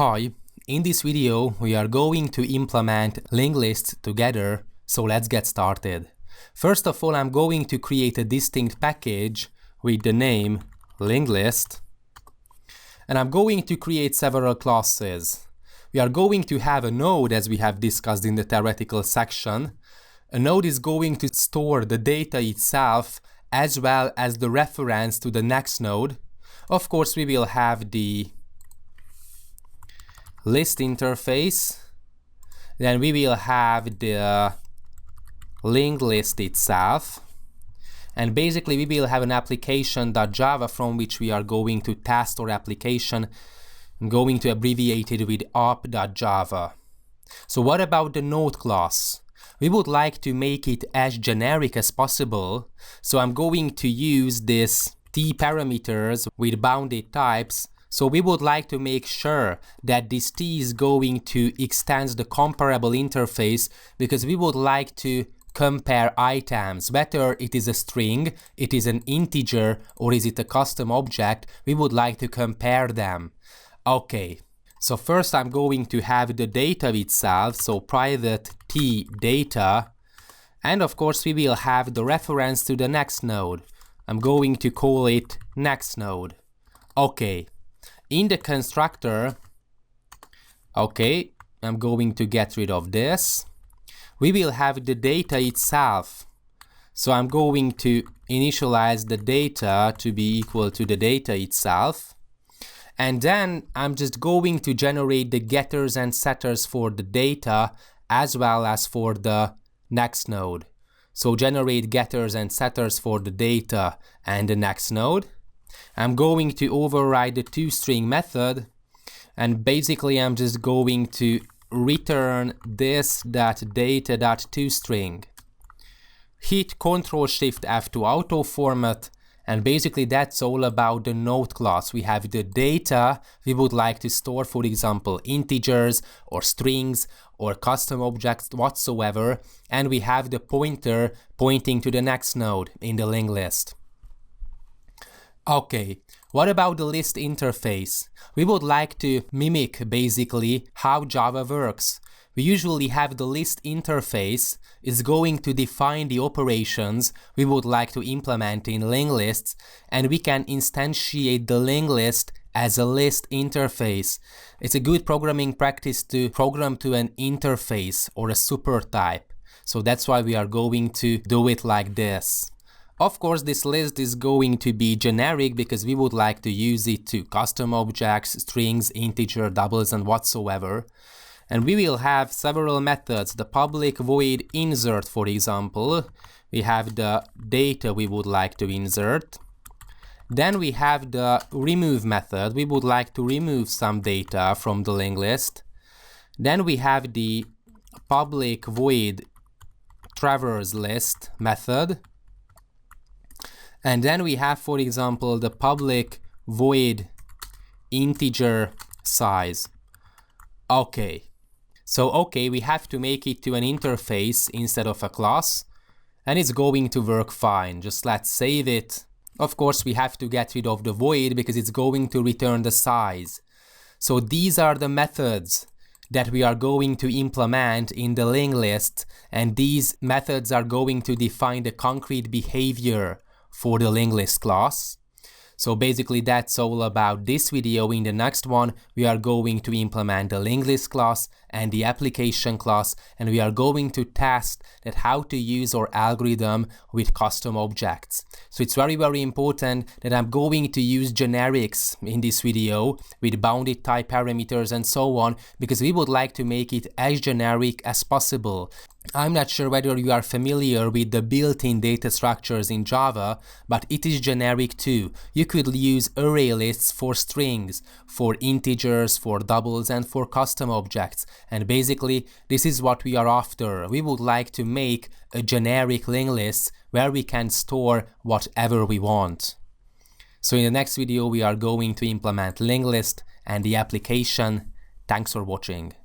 Hi, in this video we are going to implement linked lists together, so let's get started. First of all, I'm going to create a distinct package with the name linked list, and I'm going to create several classes. We are going to have a node, as we have discussed in the theoretical section. A node is going to store the data itself as well as the reference to the next node. Of course, we will have the list interface, then we will have the linked list itself, and basically we will have an application.java from which we are going to test our application. I'm going to abbreviate it with app.java. So what about the node class? We would like to make it as generic as possible, so I'm going to use this t parameters with bounded types. So we would like to make sure that this t is going to extend the comparable interface, because we would like to compare items, whether it is a string, it is an integer, or is it a custom object. We would like to compare them. Okay, so first I'm going to have the data itself, so private t data, and of course we will have the reference to the next node. I'm going to call it next node. Okay. In the constructor, okay, I'm going to get rid of this. We will have the data itself. So I'm going to initialize the data to be equal to the data itself. And then I'm just going to generate the getters and setters for the data as well as for the next node. So generate getters and setters for the data and the next node. I'm going to override the toString method, and basically I'm just going to return this.data.toString. Hit Ctrl+Shift+F to auto format, and basically that's all about the node class. We have the data we would like to store, for example, integers or strings or custom objects whatsoever, and we have the pointer pointing to the next node in the linked list. Okay, what about the list interface? We would like to mimic basically how Java works. We usually have the list interface is going to define the operations we would like to implement in linked lists, and we can instantiate the linked list as a list interface. It's a good programming practice to program to an interface or a supertype. So that's why we are going to do it like this. Of course, this list is going to be generic because we would like to use it to custom objects, strings, integer, doubles, and whatsoever. And we will have several methods. The public void insert, for example. We have the data we would like to insert. Then we have the remove method. We would like to remove some data from the linked list. Then we have the public void traverse list method. And then we have, for example, the public void integer size. Okay. So, we have to make it to an interface instead of a class, and it's going to work fine. Just let's save it. Of course, we have to get rid of the void because it's going to return the size. So these are the methods that we are going to implement in the linked list, and these methods are going to define the concrete behavior for the linked list class. So basically that's all about this video. In the next one, we are going to implement the linked list class and the application class, and we are going to test that how to use our algorithm with custom objects. So it's very, very important that I'm going to use generics in this video with bounded type parameters and so on, because we would like to make it as generic as possible. I'm not sure whether you are familiar with the built-in data structures in Java, but it is generic too. You could use array lists for strings, for integers, for doubles, and for custom objects. And basically, this is what we are after. We would like to make a generic linked list where we can store whatever we want. So in the next video, we are going to implement linked list and the application. Thanks for watching.